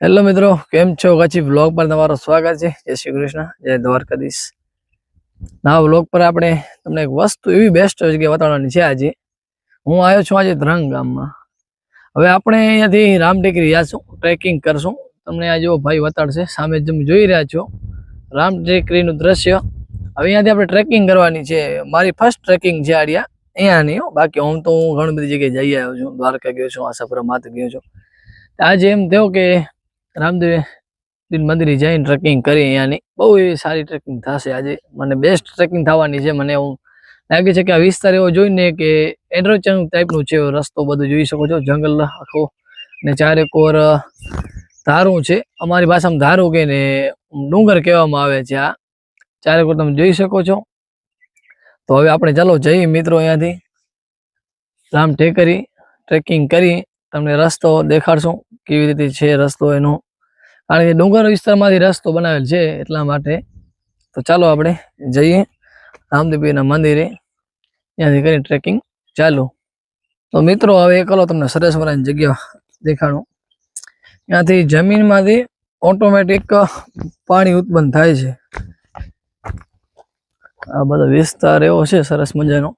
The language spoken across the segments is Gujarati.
હેલો મિત્રો, કેમ છો? કચ્છી વ્લોગ પર તમારું સ્વાગત છે. જય શ્રી કૃષ્ણ, જય દ્વારકાધીશ. ના વ્લોગ પર આપણે તમને એક વસ્તુ એવી બેસ્ટ જગ્યાએ બતાવવાની છે. આજે હું આવ્યો છું આજે ધ્રંગ ગામમાં. હવે આપણે અહીંયાથી રામટેકરી જઈશું, ટ્રેકિંગ કરશું. તમને આ જો ભાઈ બતાડશે, સામે તમે જોઈ રહ્યા છો રામટેકરીનું દ્રશ્ય. હવે અહીંયાથી આપણે ટ્રેકિંગ કરવાની છે. મારી ફર્સ્ટ ટ્રેકિંગ છે આડિયા અહીંયા નહીં, બાકી હું તો ઘણી બધી જગ્યાએ જઈ આવ્યો છું. દ્વારકા ગયો છું, આશાપુરા માતા ગયો છું. આજે એમ થયો કે રામદેવ મંદિરે જઈને ટ્રેકિંગ કરી. અહીંયાની બહુ એવી સારી ટ્રેકિંગ થશે આજે. મને બેસ્ટ ટ્રેકિંગ થવાની છે. મને એવું લાગે છે કે આ વિસ્તાર એવો જોઈને કે એડવેન્ચર ટાઈપનું છે. રસ્તો બધું જોઈ શકો છો, જંગલ આખો ને ચારેકોર ધારું છે. અમારી ભાષામાં ધારું કે ને ડુંગર કહેવામાં આવે છે. આ ચારેકોર તમે જોઈ શકો છો. તો હવે આપણે ચાલો જઈએ મિત્રો, અહીંયાથી રામટેકરી ટ્રેકિંગ કરી તમને રસ્તો દેખાડશું કેવી રીતે છે રસ્તો એનો, કારણ કે ડુંગર વિસ્તારમાંથી રસ્તો બનાવેલ છે એટલા માટે. તો ચાલો આપણે જઈએ રામદેવપીરના મંદિરે, ત્યાંથી કરી ટ્રેકિંગ ચાલુ. તો મિત્રો હવે એકલો તમને સરસ મજાની જગ્યા દેખાડું. ત્યાંથી જમીનમાંથી ઓટોમેટિક પાણી ઉત્પન્ન થાય છે. આ બધો વિસ્તાર એવો છે સરસ મજાનો,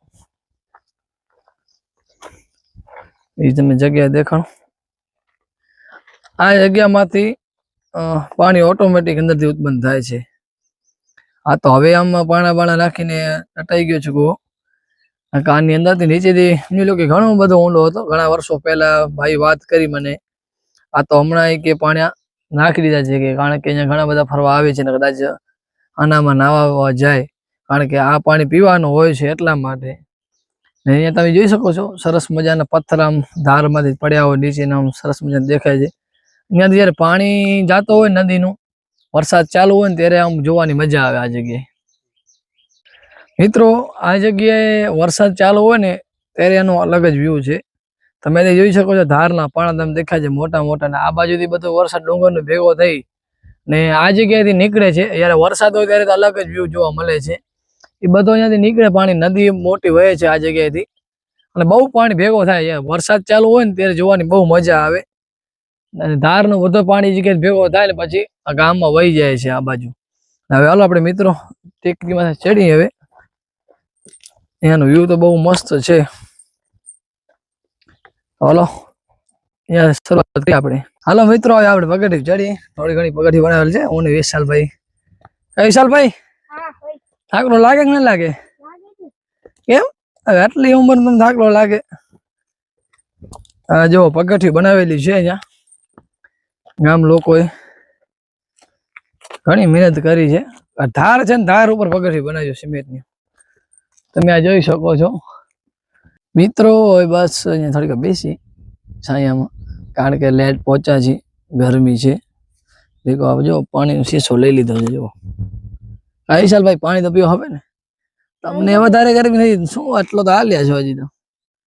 એ તમે જગ્યા દેખાડો. આ જગ્યામાંથી પાણી ઓટોમેટિક અંદરથી ઉત્પન્ન થાય છે. આ તો હવે આમાં પાણા નાખીને ટટાઈ ગયો છે કૂવો. આની અંદરથી નીચેથી સમજી લો કે ઘણો બધો ઊંડો હતો. ઘણા વર્ષો પહેલા ભાઈ વાત કરી મને. આ તો હમણાં કે પાણી નાખી દીધા છે, કે કારણ કે અહીંયા ઘણા બધા ફરવા આવે છે ને કદાચ આનામાં નાવા જાય, કારણ કે આ પાણી પીવાનું હોય છે એટલા માટે. ને અહીંયા તમે જોઈ શકો છો સરસ મજાના પથ્થર આમ ધારમાંથી પડ્યા હોય નીચે, આમ સરસ મજાના દેખાય છે. અહીંયાથી જયારે પાણી જાતો હોય નદીનું, વરસાદ ચાલુ હોય ને ત્યારે આમ જોવાની મજા આવે આ જગ્યાએ. મિત્રો આ જગ્યાએ વરસાદ ચાલુ હોય ને ત્યારે એનો અલગ જ વ્યૂ છે. તમે જોઈ શકો છો ધારના પાણા તમે દેખાય છે મોટા મોટા, ને આ બાજુથી બધો વરસાદ ડુંગરનો ભેગો થઈ ને આ જગ્યાએથી નીકળે છે. જયારે વરસાદ હોય ત્યારે તો અલગ જ વ્યૂ જોવા મળે છે. એ બધો અહીંયાથી નીકળે પાણી, નદી મોટી વહે છે આ જગ્યાએથી, અને બહુ પાણી ભેગો થાય. વરસાદ ચાલુ હોય ને ત્યારે જોવાની બહુ મજા આવે. અને ધારનું બધું પાણી જગ્યાએ ભેગો થાય ને પછી આ ગામમાં વહી જાય છે આ બાજુ. હવે હાલો આપણે મિત્રો ટેકરીમાં ચડી. હવે એનું વ્યૂ તો બહુ મસ્ત છે. હાલો અહીંયા શરૂઆત કરી આપણે. હાલો મિત્રો હવે આપણે પગથિયું ચડીએ. થોડી ઘણી પગથિયું બનાવેલ છે. હું ને વિશાલભાઈ. વિશાલભાઈ થાકલો લાગે કે ના લાગે? કેમ હવે આટલી ઉંમર તમને થાકલો લાગે? જો પગથિયું બનાવેલી છે અહીંયા ગામ લોકોએ, ઘણી મહેનત કરી છે. ધાર છે ને ધાર ઉપર પગથિયું બનાવ્યું સિમેન્ટની, તમે આ જોઈ શકો છો મિત્રો. બસ અહીંયા થોડીક બેસી છાયામાં, કારણ કે લેટ પહોંચ્યા છે, ગરમી છે. દેખો જો પાણીનો શીશો લઈ લીધો છે. જો વિશાલભાઈ પાણી તો પીવો હવે ને, તમને વધારે ગરમી નથી શું? આટલો તો હાલ્યા છો હજી તો.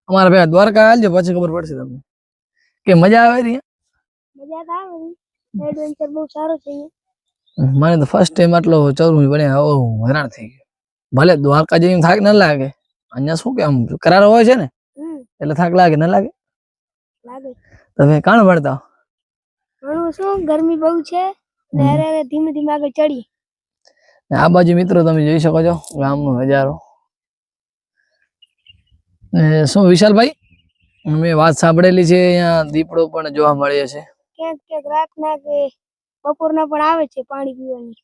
અમારા ભાઈ દ્વારકા હાલજો પછી ખબર પડશે તમને કે મજા આવે રહી. એડવેન્ચર બહુ સારો છે. મને તો ફર્સ્ટ ટાઈમ આટલો ચરવું બન્યા, હેરાન થઈ ગયો. ભલે દ્વારકા જઈને થાક ના લાગે, અહીંયા શું કે આમ કરારો હોય છે ને એટલે થાક લાગે ના લાગે? તમે કાણ ભણતા શું ગરમી બહુ છે, ધીમે ધીમે આગળ ચડી. આ બાજુ મિત્રો તમે જોઈ શકો છો ગામનો નજારો. શું વિશાલભાઈ, મેં વાત સાંભળેલી છે અહીંયા દીપડો પણ જોવા મળે છે. ક્યાંક ક્યાંક રાતના કે બપોરના પણ આવે છે પાણી પીવાની.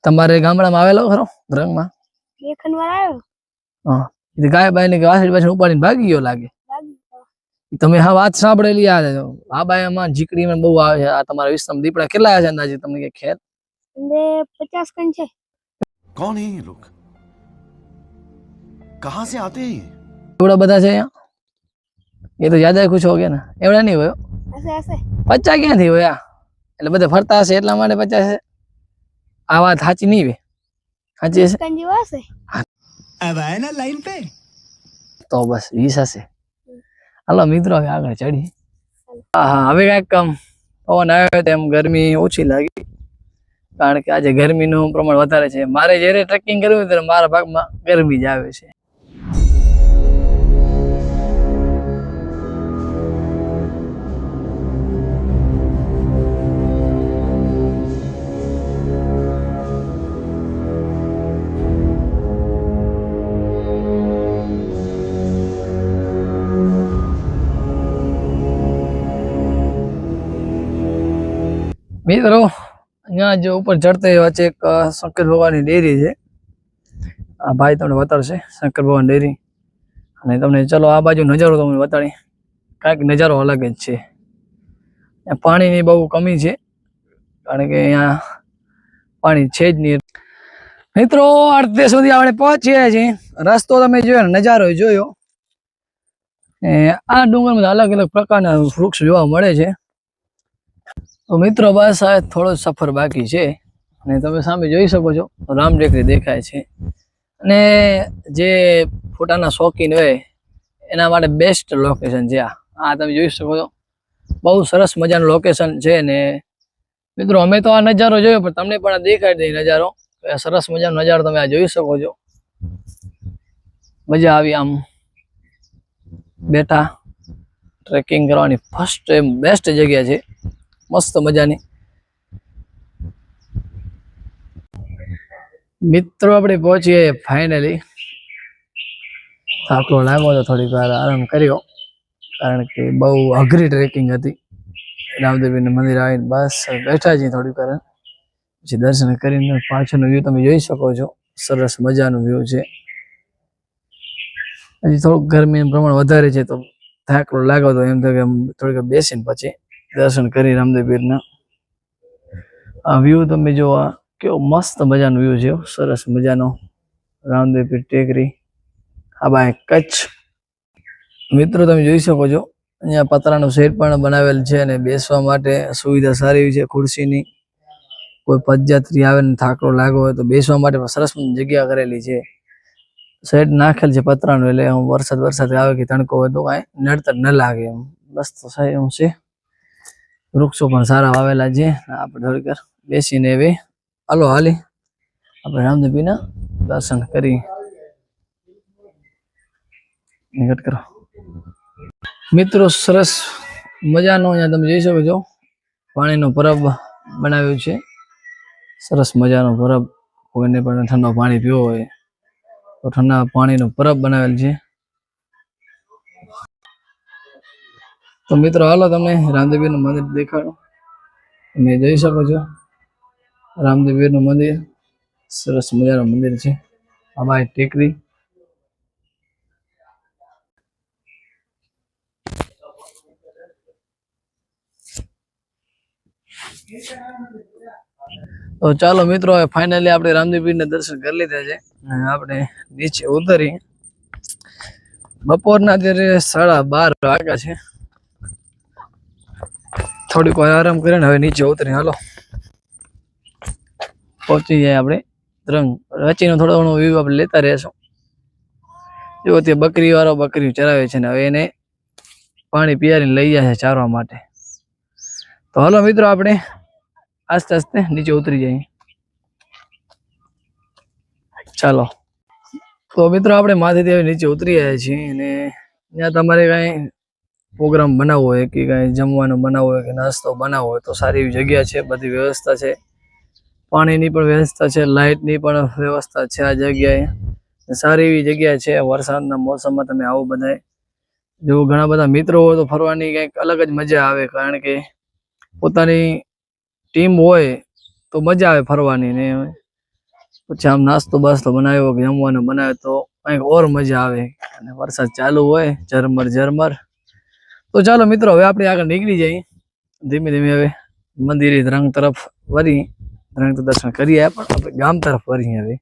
તમારે ગામડામાં આવેલો ખરો ધ્રંગમાં? દેખન વાર આવ્યો. હા, ગાય બાય ને વાસળી પાછળ ઉપાડીને ભાગી ગયો લાગે. તમે હા વાત સાંભળેલી આ બાયમાં જીકડીમાં બહુ આવે છે. આ તમારા વિસ્તારમાં દીપડા કેટલા છે અંદાજે તમને કે ખેર? 50 કણ છે. कौन है ये लोग? कहां से आते हैं? એવડા બધા છે અહીંયા? એ તો યાદ ખુશ હો ગયા ને, એવડા નહીં હોય. 50 ક્યાંથી હોય? એટલે બધા ફરતા હશે એટલા માટે 50 છે. આ વાત સાચી નહીં હોય? સાચી હશે अब आए ना लाइन पे તો બસ 20 હશે. હાલો મિત્રો હવે આગળ ચડી. હા હવે કઈક કામ પવન આવ્યો તેમ ગરમી ઓછી લાગી, કારણ કે આજે ગરમીનું પ્રમાણ વધારે છે. મારે જ્યારે ટ્રેકિંગ કરવું ત્યારે મારા ભાગમાં ગરમી જ આવે છે. મિત્રો અહીંયા જો ઉપર ચડતે વચ્ચે એક શંકર ભગવાનની ડેરી છે. આ ભાઈ તમને બતાડશે શંકર ભગવાન ડેરી. અને તમને ચલો આ બાજુ નજારો તમને બતાડી. કાંઈક નજારો અલગ જ છે. અહીંયા પાણીની બહુ કમી છે, કારણ કે અહીંયા પાણી છે જ નહીં. મિત્રો અડધે સુધી આપણે પહોંચ્યા છીએ. રસ્તો તમે જોયો ને, નજારો જોયો. આ ડુંગરમાં અલગ અલગ પ્રકારના વૃક્ષ જોવા મળે છે. તો મિત્રો બસ આ થોડો સફર બાકી છે. અને તમે સામે જોઈ શકો છો રામ ટેકરી દેખાય છે. અને જે ફોટાના શોખીન હોય એના માટે બેસ્ટ લોકેશન છે આ તમે જોઈ શકો છો. બહુ સરસ મજાનું લોકેશન છે. ને મિત્રો અમે તો આ નજારો જોયો, પણ તમને પણ આ દેખાય દે નજારો. સરસ મજાનો નજારો તમે આ જોઈ શકો છો. મજા આવી આમ બેઠા ટ્રેકિંગ કરવાની ફર્સ્ટ બેસ્ટ જગ્યા છે, મસ્ત મજાની. મિત્રો આપણે પહોંચીએ ફાઇનલી. થાકલો લાગ્યો તો થોડીક વાર આરામ કર્યો, કારણ કે બહુ અઘરી ટ્રેકિંગ હતી. રામદેવપીરનું મંદિર આવીને બસ બેઠા છીએ થોડીક વાર, પછી દર્શન કરીને પાછળનો વ્યૂ તમે જોઈ શકો છો. સરસ મજાનું વ્યૂ છે. હજી થોડુંક ગરમીનું પ્રમાણ વધારે છે, તો થાકલો લાગ્યો તો એમ થાય કે થોડીક બેસીને પછી દર્શન કરી રામદેવપીરના. આ વ્યૂ તમે જો, આ કેવો મસ્ત મજાનો વ્યૂ છે, સરસ મજાનો. રામદેવપીર ટેકરી, આ બાય કચ્છ. મિત્રો તમે જોઈ શકો છો અહીંયા પતરાનું શેડ પણ બનાવેલ છે, અને બેસવા માટે સુવિધા સારી છે ખુરશીની. કોઈ પદયાત્રી આવે ને થાકલો લાગ્યો હોય તો બેસવા માટે સરસ જગ્યા કરેલી છે. શેડ નાખેલ છે પતરાનું, એટલે વરસાદ આવે કે તડકો હોય તો કાંઈ નડતર ન લાગે એમ. બસ તો સાહેબ એમ છે. વૃક્ષો પણ સારા વાવેલા છે. આપણે થોડીક વાર બેસીને હવે હાલી આપણે રામદેવપીરના દર્શન કરી નિકટ કરો. મિત્રો સરસ મજાનો અહીંયા તમે જોઈ શકો છો પાણીનો પરબ બનાવ્યું છે. સરસ મજાનો પરબ. કોઈને પણ ઠંડો પાણી પીવો હોય તો ઠંડા પાણીનો પરબ બનાવેલ છે. તો મિત્રો હાલો તમને રામદેવપીરનું મંદિર દેખાડો. તમે જોઈ શકો છો રામદેવપીરનું મંદિર, સરસ મજાનું મંદિર છે. આ બાય ટેકરી. તો ચાલો મિત્રો હવે ફાઇનલી આપણે રામદેવપીરના દર્શન કરી લીધા છે. આપણે નીચે ઉતરી. બપોરના અત્યારે 12:30 વાગ્યા છે. થોડીક વાર આરામ કરીને હવે નીચે ઉતરી હાલો પહોંચી જાય આપણે ધ્રંગ. વચ્ચેનો થોડો ઘણો વ્યૂ આપણે લેતા રહેશું. જો તે બકરી વાળો બકરી ચરાવે છે, ને હવે એને પાણી પીવારીને લઈ જાય છે ચારવા માટે. તો હાલો મિત્રો આપણે આસ્તે આસ્તે નીચે ઉતરી જઈએ. ચાલો. તો મિત્રો આપણે માથેથી હવે નીચે ઉતરી આવ્યા છીએ, અને ત્યાં તમારે કાંઈ પ્રોગ્રામ બનાવવો હોય કે કાંઈ જમવાનું બનાવવું હોય કે નાસ્તો બનાવવો હોય તો સારી એવી જગ્યા છે. બધી વ્યવસ્થા છે, પાણીની પણ વ્યવસ્થા છે, લાઇટની પણ વ્યવસ્થા છે. આ જગ્યાએ સારી એવી જગ્યા છે. વરસાદના મોસમમાં તમે આવો બધાય. જો ઘણા બધા મિત્રો હોય તો ફરવાની કંઈક અલગ જ મજા આવે, કારણ કે પોતાની ટીમ હોય તો મજા આવે ફરવાની. ને પછી આમ નાસ્તો બાસ્તો બનાવ્યો કે જમવાનું બનાવે તો કંઈક ઓર મજા આવે. અને વરસાદ ચાલુ હોય ઝરમર. તો ચાલો મિત્રો હવે આપણે આગળ નીકળી જઈએ ધીમે ધીમે. હવે મંદિરે ધ્રંગ તરફ વળી. ધ્રંગ તો દર્શન કરીએ, પણ આપણે ગામ તરફ વળીએ. હવે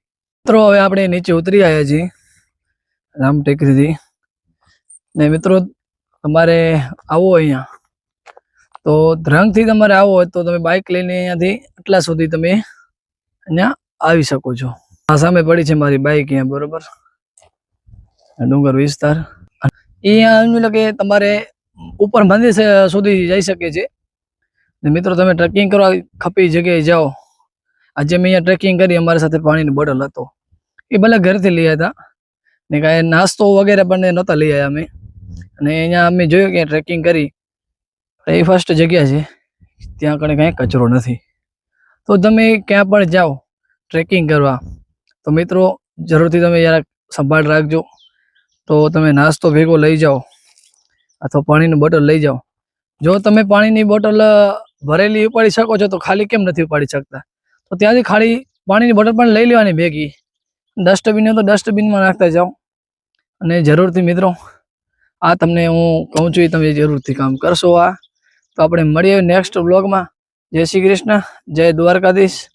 મિત્રો હવે આપણે નીચે ઉતરી આવ્યા છીએ રામ ટેકરીથી. ને મિત્રો તમારે આવો અહીંયા તો ધ્રંગથી તમારે આવો હોય તો તમે બાઇક લઈને અહીંયાથી આટલા સુધી તમે અહીંયા આવી શકો છો. આ સામે પડી છે મારી બાઇક અહીંયા, બરોબર. ડુંગર વિસ્તાર અહીંયા કે તમારે ઉપર મંદિર સુધી જઈ શકે છે. ને મિત્રો તમે ટ્રેકિંગ કરવા ખપી જગ્યાએ જાઓ. આજે મેં અહીંયા ટ્રેકિંગ કરી, અમારી સાથે પાણીની બોટલ હતો, એ ભલે ઘરેથી લઈ આવ્યા હતા, ને કાંઈ નાસ્તો વગેરે પણ નહોતા લઈ આવ્યા અમે. અને અહીંયા અમે જોયું કે ટ્રેકિંગ કરી એ ફર્સ્ટ જગ્યા છે, ત્યાં કણે કાંઈ કચરો નથી. તો તમે ક્યાં પણ જાઓ ટ્રેકિંગ કરવા તો મિત્રો જરૂરથી તમે યાર સંભાળ રાખજો. તો તમે નાસ્તો ભેગો લઈ જાઓ અથવા પાણીની બોટલ લઈ જાઓ. જો તમે પાણીની બોટલ ભરેલી ઉપાડી શકો છો તો ખાલી કેમ નથી ઉપાડી શકતા? તો ત્યાંથી ખાલી પાણીની બોટલ પણ લઈ લેવાની ભેગી. ડસ્ટબિન હોય તો ડસ્ટબિનમાં નાખતા જાઓ. અને જરૂરથી મિત્રો આ તમને હું કહું છું એ તમે જરૂરથી કામ કરશો. આ તો આપણે મળીએ નેક્સ્ટ વ્લોગમાં. જય શ્રી કૃષ્ણ, જય દ્વારકાધીશ.